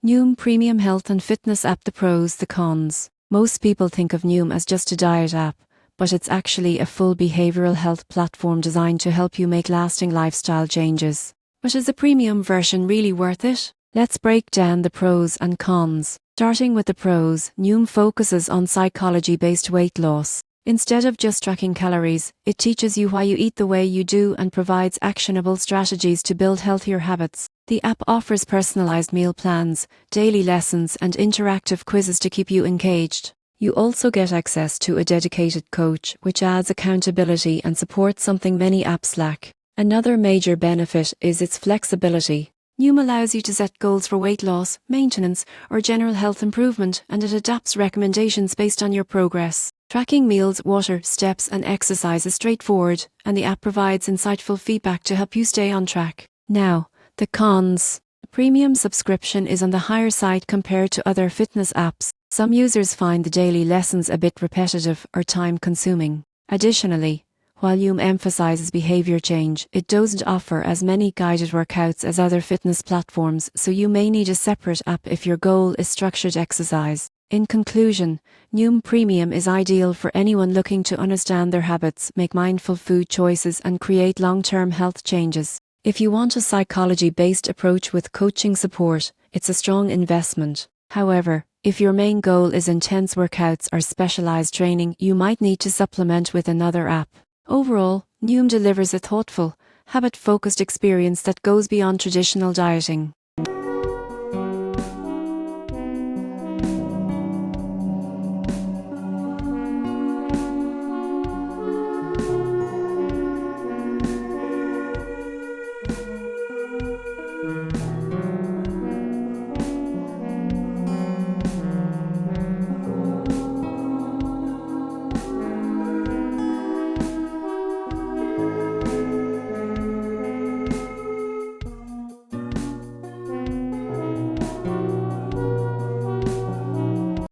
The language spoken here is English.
Noom Premium Health and Fitness App. The pros, the cons. Most people think of Noom as just a diet app, but it's actually a full behavioral health platform designed to help you make lasting lifestyle changes. But is the premium version really worth it? Let's break down the pros and cons. Starting with the pros, Noom focuses on psychology-based weight loss. Instead of just tracking calories, it teaches you why you eat the way you do and provides actionable strategies to build healthier habits. The app offers personalized meal plans, daily lessons, and interactive quizzes to keep you engaged. You also get access to a dedicated coach, which adds accountability and supports, something many apps lack. Another major benefit is its flexibility. Noom allows you to set goals for weight loss, maintenance, or general health improvement, and it adapts recommendations based on your progress. Tracking meals, water, steps, and exercise is straightforward, and the app provides insightful feedback to help you stay on track. Now, the cons. The premium subscription is on the higher side compared to other fitness apps. Some users find the daily lessons a bit repetitive or time-consuming. Additionally, while Noom emphasizes behavior change, it doesn't offer as many guided workouts as other fitness platforms, so you may need a separate app if your goal is structured exercise. In conclusion, Noom Premium is ideal for anyone looking to understand their habits, make mindful food choices, and create long-term health changes. If you want a psychology-based approach with coaching support, it's a strong investment. However, if your main goal is intense workouts or specialized training, you might need to supplement with another app. Overall, Noom delivers a thoughtful, habit-focused experience that goes beyond traditional dieting.